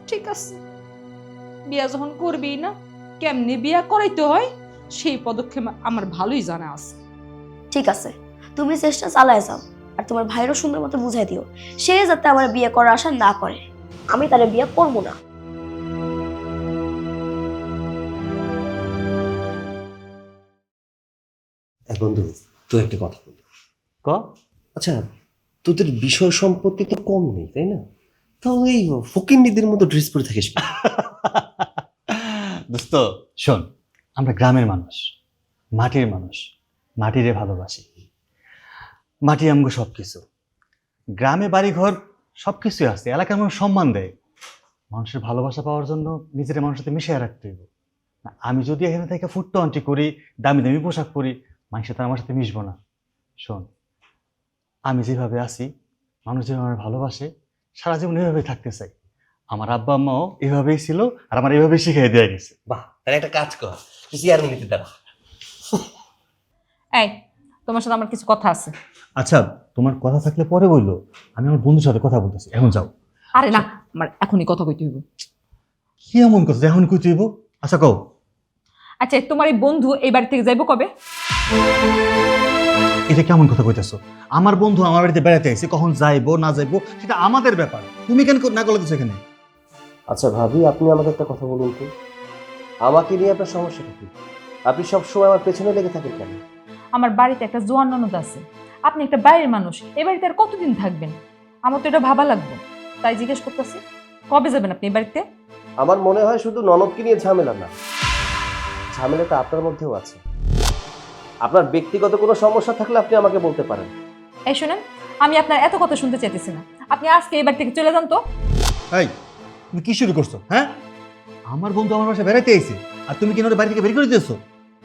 Speaker 4: ঠিক আছে, বিয়া যখন করবি না, কেমনে বিয়া করাইতে হয় সেই পদক্ষেপ আমার ভালোই জানা আছে।
Speaker 2: ঠিক আছে, তুমি চেষ্টা চালায় যাও, আর তোমার ভাইয়েরও সুন্দর মতো বুঝাই দিও, সে যাতে আমার বিয়ে করার আশা না করে। আমি তার বিয়ে করবো না।
Speaker 6: বন্ধু, তুই একটা কথা বল।
Speaker 3: ক
Speaker 6: আচ্ছা, তোদের বিষয় সম্পত্তি তো কম নেই, তাই না? তাহলে এই ফকিন্নিদের মতো ড্রেস পরে থাকিস কেন?
Speaker 3: দোস্ত শোন, আমরা গ্রামের মানুষ, মাটির মানুষ, মাটিরে ভালোবাসি। মাটি আমগো সব কিছু। গ্রামে বাড়িঘর সব কিছুই আছে, এলাকার মানুষ সম্মান দেয়। মানুষের ভালোবাসা পাওয়ার জন্য নিজের মানুষের সাথে মিশিয়ে রাখতে হইব। আমি যদি এখানে থেকে ফুটটো আন্টি করি, দামি দামি পোশাক পরি, মানুষের তার আমার সাথে মিশবো না। শোন, আমি যেভাবে আছি, মানুষ যেভাবে আমার ভালোবাসে, সারা জীবন এভাবেই থাকতে চাই। আমার আব্বা আম্মাও এভাবেই ছিল, আর আমার এভাবেই শিখিয়ে দেওয়া গেছে।
Speaker 6: বাহ, তাহলে একটা কাজ কর, তুই চেয়ারম্যানিতে দাঁড়া।
Speaker 4: এই, তোমার সাথে আমার কিছু কথা আছে।
Speaker 3: আচ্ছা, তোমার কথা থাকলে পরে বললো, আমি আমার বন্ধুর সাথে কথা বলতেছি, এখন যাও।
Speaker 4: আরে না, আমার এখনই কথা কইতে হইব।
Speaker 3: কি এমন কথা যে এখন কই তুইব? আচ্ছা কও।
Speaker 4: আচ্ছা, তোমার এই বন্ধু এই বাড়ি থেকে যাইবো কবে?
Speaker 3: এটা কেমন কথা কইতেছো? আমার বন্ধু আমার বাড়িতে বেড়াতে আইছে, কখন যাইবো না যাইবো সেটা আমাদের ব্যাপার, তুমি কেন না করতেছো এখানে?
Speaker 6: আচ্ছা ভাবি, আপনি আমাকে একটা কথা বলুন তো, আমাকে নিয়ে আপনার সমস্যাটা কি? আপনি সবসময় আমার পেছনে লেগে থাকেন কেন?
Speaker 4: আমার বাড়িতে একটা জোয়ান ননদ আছে, আপনি একটা বাইরের মানুষ, এই বাড়িতে আর কতদিন থাকবেন? আমার তো এটা ভাবা লাগবে, তাই জিজ্ঞেস করতেছি, কবে যাবেন আপনি এই বাড়িতে?
Speaker 6: আমার মনে হয় শুধু ননদকে নিয়ে ঝামেলা না, ঝামেলাটা আপনার মধ্যেও আছে। আপনার ব্যক্তিগত কোনো সমস্যা থাকলে আপনি আমাকে বলতে পারেন।
Speaker 4: এই শুনেন, আমি আপনার এত কথা শুনতে চাইতেছি না, আপনি আজকে এই বাড়ি থেকে চলে যান তো।
Speaker 3: এই, তুমি কি শুরু করছো? হ্যাঁ, আমার বন্ধু আমার বাসায় বেড়াতে আইছে, আর তুমি কেন ওর বাড়ি থেকে বের করে দিয়েছো?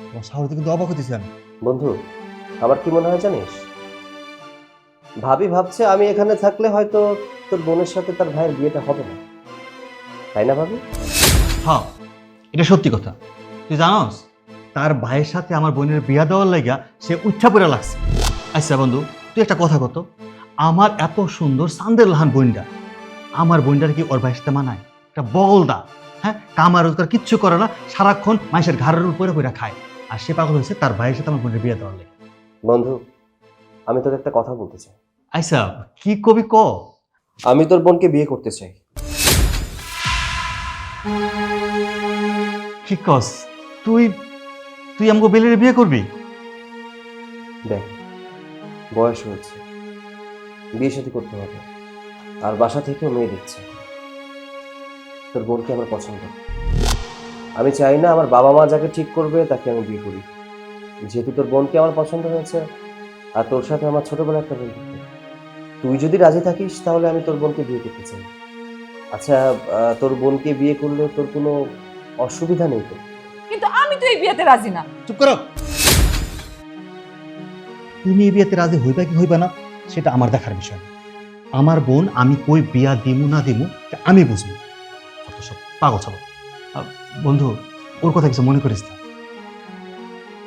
Speaker 3: তোমার সাহস কিন্তু অবাক হতেছি আমি।
Speaker 6: বন্ধু, আমার কি মনে হয় জানিস, ভাবি ভাবছে আমি এখানে থাকলে হয়তো তোর বোনের সাথে তার ভাইয়ের বিয়েটা হবে না, তাই না ভাবি?
Speaker 3: হ্যাঁ, এটা সত্যি কথা। তুই জানোস, তার ভাইয়ের সাথে আমার বোনের বিয়া দেওয়ার লাগা সে উচ্ছা পড়ে লাগছে। আচ্ছা বন্ধু, তুই একটা কথা কত, আমার এত সুন্দর চান্দের লাহান বোনটা, আমার বোনটার কি ওর ভাইয়ের সাথে মানায়? একটা বগলদা, হ্যাঁ, কামার রোজগার কিচ্ছু করে না, সারাক্ষণ মানুষের ঘাড়ের উপরে পড়ে খায়, আর সে পাগল হয়েছে তার ভাইয়ের সাথে আমার বোনের বিয়ে দেওয়ার লাগে।
Speaker 6: বন্ধু, আমি তোকে একটা কথা বলতে চাই।
Speaker 3: আচ্ছা, কি কবি ক।
Speaker 6: আমি তোর বোনকে বিয়ে করতে চাই।
Speaker 3: কি কস? তুই তুই আমাকে বেলের বিয়ে করবি?
Speaker 6: দেখ, বয়স হয়েছে, বিয়ে শাদী করতে হবে, আর বাসা থেকেও মেয়ে দিচ্ছে। তোর বোনকে আমার পছন্দ, আমি চাই না আমার বাবা মা যাকে ঠিক করবে তাকে আমি বিয়ে করি। যেহেতু তোর বোনকে আমার পছন্দ হয়েছে, আর তোর সাথে আমার ছোটবেলার একটা বন্ধুত্ব, তুই যদি রাজি থাকিস তাহলে আমি তোর বোনকে বিয়ে করতে চাই। আচ্ছা, তোর বোনকে বিয়ে করলে তোর কোনো অসুবিধা নেই তো?
Speaker 4: কিন্তু আমি তো এই বিয়েতে রাজি না।
Speaker 3: চুপ করো। তুমি এই বিয়েতে রাজি হইবা কি হইবা না সেটা আমার দেখার বিষয় না। আমার বোন আমি কই বিয়া দিমু না দিমু তা আমি বুঝবো। কত সব পাগল ছাগল। বন্ধু, ওর কথা কিছু মনে করিস না।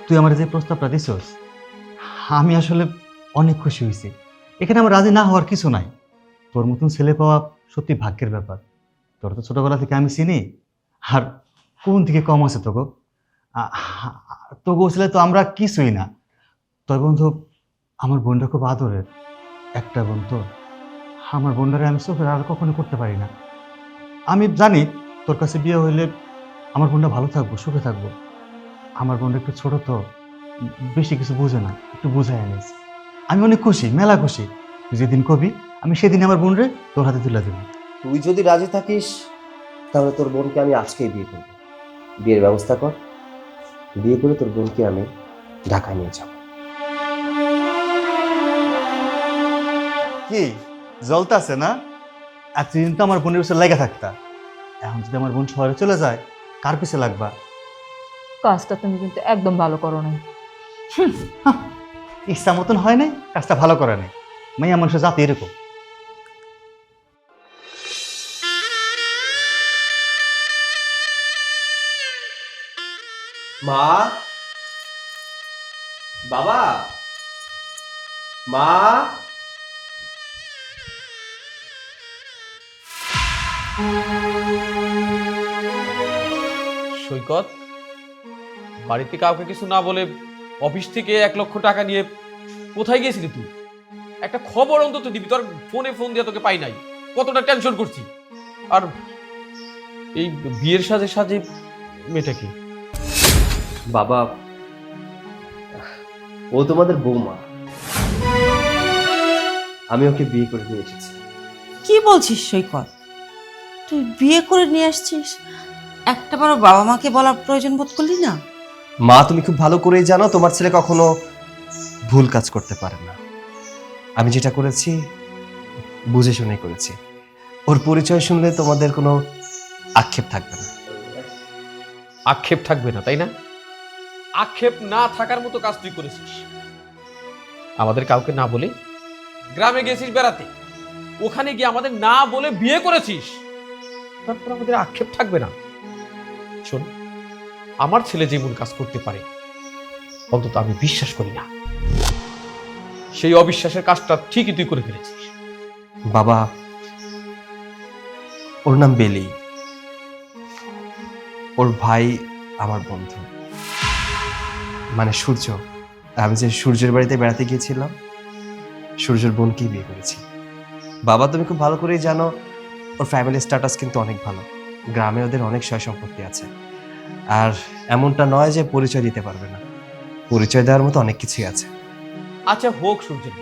Speaker 3: তুই আমার যে প্রস্তাবটা দিছস, আমি আসলে অনেক খুশি হয়েছি। এখানে আমার রাজি না হওয়ার কিছু নাই। তোর মতন ছেলে পাওয়া সত্যি ভাগ্যের ব্যাপার। তোর তো ছোটবেলা থেকে আমি চিনি, আর কোন থেকে কম আছে তোকে? তোকে ছেলে তো আমরা কিছুই না। তবে বন্ধু, আমার বোনটা খুব আদরের একটা বোন, তো আমার বোনটারে আমি চোখের আর কখনো করতে পারি না। আমি জানি তোর কাছে বিয়ে হইলে আমার বোনটা ভালো থাকবো, সুখে থাকবো। আমার বোনটা একটু ছোট, তো বেশি কিছু বুঝে না, একটু বুঝাই আনিস। আমি অনেক খুশি, মেলা খুশি। তুই যেদিন কবি আমি সেদিন আমার বোনরে তোর হাতে তুলে দেবো।
Speaker 6: তুই যদি রাজি থাকিস তাহলে তোর বোনকে আমি আজকেই বিয়ে করব। বিয়ের ব্যবস্থা কর, বিয়ে করে তোর বোনকে আমি ঢাকায় নিয়ে যাব।
Speaker 3: কি জ্বলতাছে না? এতদিন তো আমার বোনের পিছনে লেগে থাকতা, এখন যদি আমার বোন শহরে চলে যায় কার পিছে লাগবা?
Speaker 4: কাজটা তুমি কিন্তু একদম ভালো করো না।
Speaker 3: ইচ্ছা মতন হয় নাই, কাজটা ভালো করে নাই। মাইয়া মানুষের জাতি এরকম।
Speaker 6: মা, বাবা, মা,
Speaker 8: সৈকত, বাড়িতে কাউকে কিছু না বলে অফিস থেকে 1 লক্ষ টাকা নিয়ে কোথায় গিয়েছিলি তুই? একটা খবর অন্তত দিবি। তোর ফোনে ফোন দিয়ে তোকে পাই নাই, কতটা টেনশন করছি। আর এই বিয়ের সাজে সাজে মেয়েটা কি?
Speaker 6: বাবা, ও তোমাদের বৌমা। আমি ওকে বিয়ে করে নিয়ে এসেছি।
Speaker 9: কি বলছিস সৈকত? তুই বিয়ে করে নিয়ে আসছিস, একটাবারও বাবা মাকে বলার প্রয়োজন বোধ করলি না?
Speaker 6: মা, তুমি খুব ভালো করেই জানো তোমার ছেলে কখনো ভুল কাজ করতে পারে না। আমি যেটা করেছি বুঝে শুনে করেছি। ওর পরিচয় শুনলে তোমাদের কোনো আক্ষেপ থাকবে না।
Speaker 8: আক্ষেপ থাকবে না, তাই না? আক্ষেপ না থাকার মতো কাজ তুই করেছিস। আমাদের কাউকে না বলে গ্রামে গেছিস বেড়াতে, ওখানে গিয়ে আমাদের না বলে বিয়ে করেছিস, তারপর আমাদের আক্ষেপ থাকবে না? শোন, আমার ছেলে যেমন কাজ করতে পারে অন্তত আমি বিশ্বাস করি না। সেই অবিশ্বাসের কাজটা ঠিকই তুই করে ফেলেছিস।
Speaker 6: বাবা, ওর নাম বেলি। ওর ভাই আমার বন্ধু, মানে সূর্য। আমি যে সূর্যের বাড়িতে বেড়াতে গিয়েছিলাম, সূর্যের বোনকেই বিয়ে করেছি। বাবা, তুমি খুব ভালো করেই জানো ওর ফ্যামিলি স্ট্যাটাস কিন্তু অনেক ভালো। গ্রামে ওদের অনেক সয় সম্পত্তি আছে। আর এমনটা নয় যে পরিচয় দিতে পারবে না, পরিচয় দেওয়ার মতো অনেক কিছুই আছে।
Speaker 8: আচ্ছা হোক সূর্যের,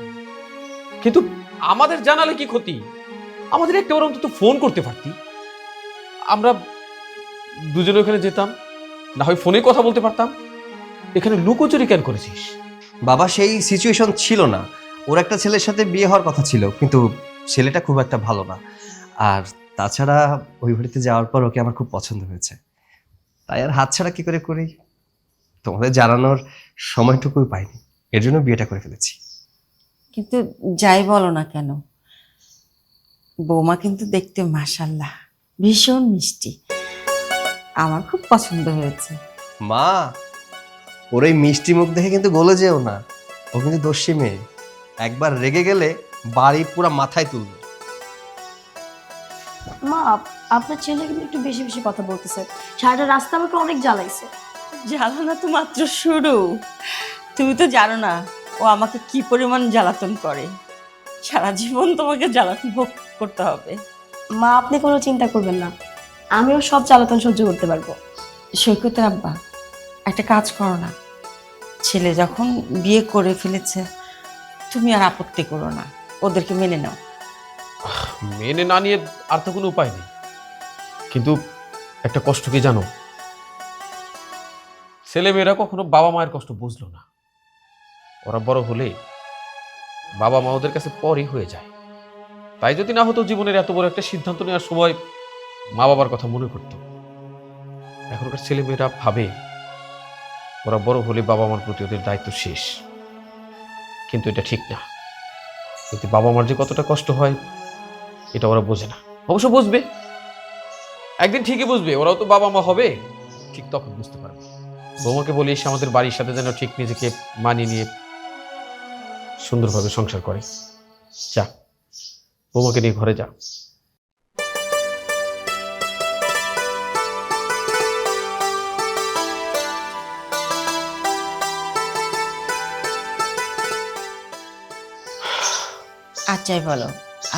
Speaker 8: কিন্তু আমাদের জানালে কি ক্ষতি? আমাদের একটা ওর অন্তত ফোন করতে পারতি, আমরা দুজনে ওখানে যেতাম, না হয় ফোনে কথা বলতে পারতাম। এখানে লুকোচুরি কেন করেছিস?
Speaker 6: বাবা, সেই সিচুয়েশন ছিল না। ওর একটা ছেলের সাথে বিয়ে হওয়ার কথা ছিল, কিন্তু ছেলেটা খুব একটা ভালো না। আর তাছাড়া ওই বাড়িতে যাওয়ার পর ওকে আমার খুব পছন্দ হয়েছে, তাই আর হাতছাড়া কি করে করি, তোমাদের জানানোর সময়টুকুই পাইনি, এর জন্য বিয়েটা করে ফেলেছি।
Speaker 9: কিন্তু যাই বলো না কেন, বৌমা কিন্তু দেখতে মাশাআল্লাহ ভীষণ মিষ্টি, আমার খুব পছন্দ হয়েছে।
Speaker 6: মা, ওর এই মিষ্টি মুখ দেখে কিন্তু গলে যেও না, ও কিন্তু দস্যি মেয়ে, একবার রেগে গেলে বাড়ি পুরা মাথায় তুলবে।
Speaker 2: মা, আপনার ছেলে কিন্তু একটু বেশি বেশি কথা বলতেছে। সারাটা রাস্তা আমাকে অনেক জ্বালাইছে।
Speaker 9: জ্বালানো তো মাত্র শুরু, তুমি তো জানো না ও আমাকে কি পরিমাণ জ্বালাতন করে। সারা জীবন তোমাকে জ্বালাতন ভোগ করতে হবে।
Speaker 2: মা, আপনি কোনো চিন্তা করবেন না, আমিও সব জ্বালাতন সহ্য করতে পারবো।
Speaker 9: সৈকতের আব্বা, একটা কাজ করো না, ছেলে যখন বিয়ে করে ফেলেছে তুমি আর আপত্তি করো না, ওদেরকে মেনে নাও।
Speaker 8: মেনে না নিয়ে আর তো কোনো উপায় নেই, কিন্তু একটা কষ্ট কি জানো? ছেলে মেয়েরা কখনো বাবা মায়ের কষ্ট বুঝলো না। ওরা বড় হলে বাবা মা ওদের কাছে পরই হয়ে যায়। তাই যদি না হতো জীবনের এত বড় একটা সিদ্ধান্ত নেওয়ার সময় মা বাবার কথা মনে করতো। এখনকার ছেলে মেয়েরা ভাবে ওরা বড় হলে বাবা মার প্রতি ওদের দায়িত্ব শেষ, কিন্তু এটা ঠিক না। এতে বাবা মার যে কতটা কষ্ট হয় এটা ওরা বোঝে না। অবশ্য বুঝবে, একদিন ঠিকই বুঝবে, ওরাও তো বাবা মা হবে, ঠিক তখন বুঝতে পারবে। বৌমাকে বলি এসে আমাদের বাড়ির সাথে যেন ঠিক নিজেকে মানিয়ে নিয়ে সুন্দরভাবে সংসার করে। যা, বৌমাকে নিয়ে ঘরে যা।
Speaker 9: আচ্ছাই বলো,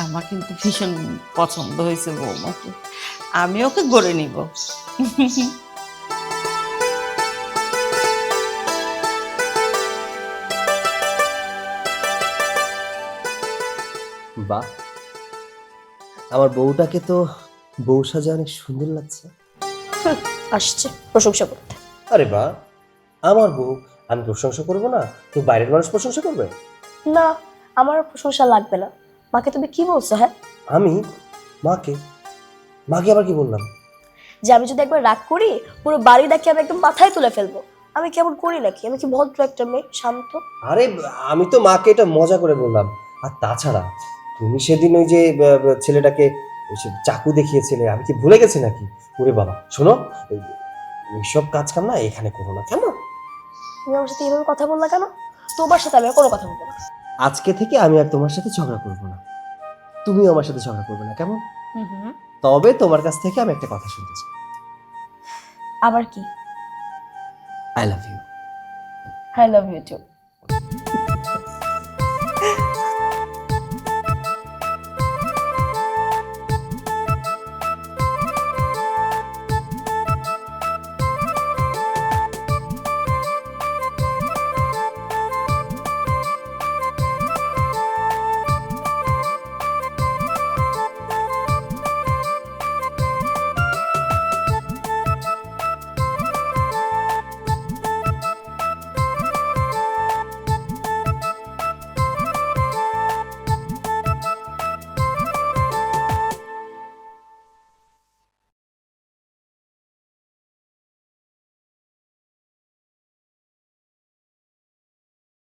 Speaker 9: আমার কিন্তু ভীষণ পছন্দ হয়েছে বৌমাকে, আমি ওকে গড়ে নিব।
Speaker 6: বাহ, আমার বউটাকে তো বউ সাজে অনেক সুন্দর লাগছে।
Speaker 2: আসছে প্রশংসা করতে।
Speaker 6: আরে বাহ, আমার বউ, আমি প্রশংসা করবো না তো বাইরের মানুষ প্রশংসা করবে?
Speaker 2: না, আমার আর প্রশংসা লাগবে না। মাকে তুমি কি বলছো? হ্যাঁ,
Speaker 6: আমি মাকে মাকে আবার কি বললাম?
Speaker 2: যে আমি যদি একবার রাগ করি পুরো বাড়ি দেখে আমি একদম মাথায় তুলে ফেলবো। আমি কেমন করি নাকি? আমি কি ভদ্র একটা মেয়ে, শান্ত?
Speaker 6: আরে আমি তো মাকে এটা মজা করে বললাম। আর তাছাড়া তুমি সেদিন ওই যে ছেলেটাকে ওই সে চাকু দেখিয়েছিলে, আমি কি ভুলে গেছি নাকি? ওরে বাবা, শোনো, ওইসব কাজ কাম না এখানে করো না, কেমন?
Speaker 2: তুমি আমার সাথে এইভাবে কথা বললা কেন? তোমার সাথে আমি আর কোনো কথা বলবো না।
Speaker 6: আজকে থেকে আমি আর তোমার সাথে ঝগড়া করবো না, তুমিও আমার সাথে ঝগড়া করবে না, কেমন? তবে তোমার কাছ থেকে আমি একটা কথা শুনতে চাই।
Speaker 2: আবার কি?
Speaker 6: I love you.
Speaker 2: I love you two.